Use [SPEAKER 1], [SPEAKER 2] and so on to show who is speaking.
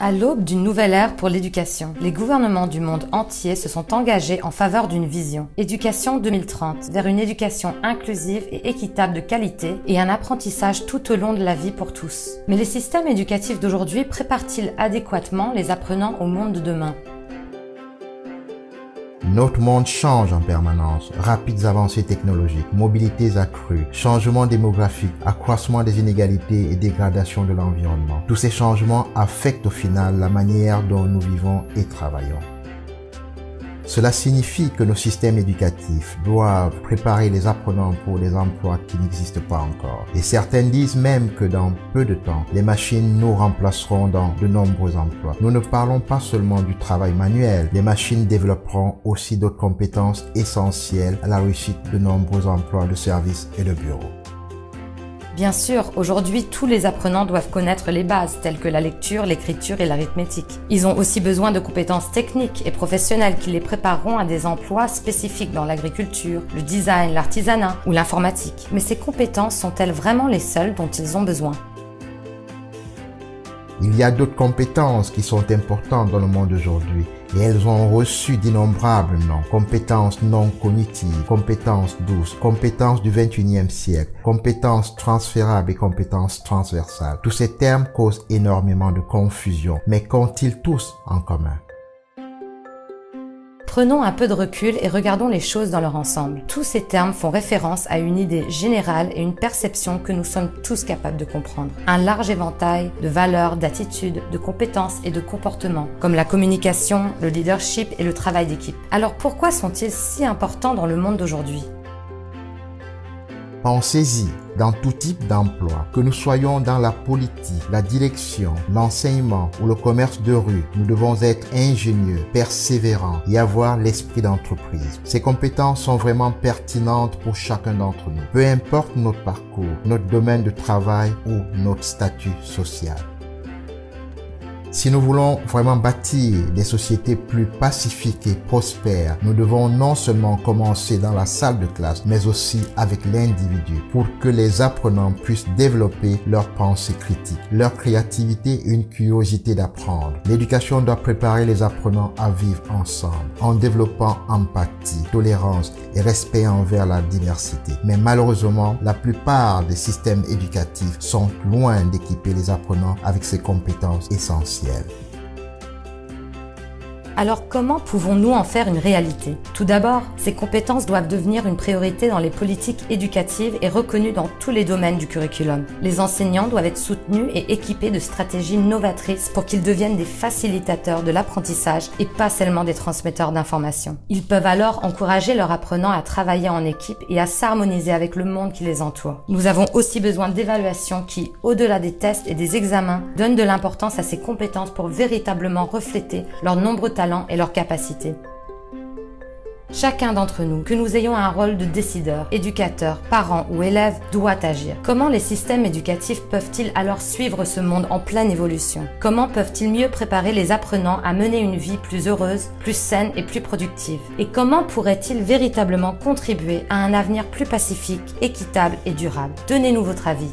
[SPEAKER 1] À l'aube d'une nouvelle ère pour l'éducation, les gouvernements du monde entier se sont engagés en faveur d'une vision. Éducation 2030, vers une éducation inclusive et équitable de qualité et un apprentissage tout au long de la vie pour tous. Mais les systèmes éducatifs d'aujourd'hui préparent-ils adéquatement les apprenants au monde de demain ?
[SPEAKER 2] Notre monde change en permanence. Rapides avancées technologiques, mobilités accrues, changements démographiques, accroissement des inégalités et dégradation de l'environnement. Tous ces changements affectent au final la manière dont nous vivons et travaillons. Cela signifie que nos systèmes éducatifs doivent préparer les apprenants pour des emplois qui n'existent pas encore. Et certains disent même que dans peu de temps, les machines nous remplaceront dans de nombreux emplois. Nous ne parlons pas seulement du travail manuel, les machines développeront aussi d'autres compétences essentielles à la réussite de nombreux emplois de services et de bureaux.
[SPEAKER 1] Bien sûr, aujourd'hui, tous les apprenants doivent connaître les bases, telles que la lecture, l'écriture et l'arithmétique. Ils ont aussi besoin de compétences techniques et professionnelles qui les prépareront à des emplois spécifiques dans l'agriculture, le design, l'artisanat ou l'informatique. Mais ces compétences sont-elles vraiment les seules dont ils ont besoin ?
[SPEAKER 2] Il y a d'autres compétences qui sont importantes dans le monde d'aujourd'hui et elles ont reçu d'innombrables noms. Compétences non cognitives, compétences douces, compétences du XXIe siècle, compétences transférables et compétences transversales. Tous ces termes causent énormément de confusion, mais qu'ont-ils tous en commun ?
[SPEAKER 1] Prenons un peu de recul et regardons les choses dans leur ensemble. Tous ces termes font référence à une idée générale et une perception que nous sommes tous capables de comprendre. Un large éventail de valeurs, d'attitudes, de compétences et de comportements, comme la communication, le leadership et le travail d'équipe. Alors pourquoi sont-ils si importants dans le monde d'aujourd'hui ?
[SPEAKER 2] Pensez-y, dans tout type d'emploi, que nous soyons dans la politique, la direction, l'enseignement ou le commerce de rue, nous devons être ingénieux, persévérants et avoir l'esprit d'entreprise. Ces compétences sont vraiment pertinentes pour chacun d'entre nous, peu importe notre parcours, notre domaine de travail ou notre statut social. Si nous voulons vraiment bâtir des sociétés plus pacifiques et prospères, nous devons non seulement commencer dans la salle de classe, mais aussi avec l'individu pour que les apprenants puissent développer leur pensée critique, leur créativité et une curiosité d'apprendre. L'éducation doit préparer les apprenants à vivre ensemble, en développant empathie, tolérance et respect envers la diversité. Mais malheureusement, la plupart des systèmes éducatifs sont loin d'équiper les apprenants avec ces compétences essentielles.
[SPEAKER 1] Alors comment pouvons-nous en faire une réalité ? Tout d'abord, ces compétences doivent devenir une priorité dans les politiques éducatives et reconnues dans tous les domaines du curriculum. Les enseignants doivent être soutenus et équipés de stratégies novatrices pour qu'ils deviennent des facilitateurs de l'apprentissage et pas seulement des transmetteurs d'informations. Ils peuvent alors encourager leurs apprenants à travailler en équipe et à s'harmoniser avec le monde qui les entoure. Nous avons aussi besoin d'évaluations qui, au-delà des tests et des examens, donnent de l'importance à ces compétences pour véritablement refléter leurs nombreux talents et leurs capacités. Chacun d'entre nous, que nous ayons un rôle de décideur, éducateur, parent ou élève, doit agir. Comment les systèmes éducatifs peuvent-ils alors suivre ce monde en pleine évolution ? Comment peuvent-ils mieux préparer les apprenants à mener une vie plus heureuse, plus saine et plus productive ? Et comment pourraient-ils véritablement contribuer à un avenir plus pacifique, équitable et durable ? Donnez-nous votre avis.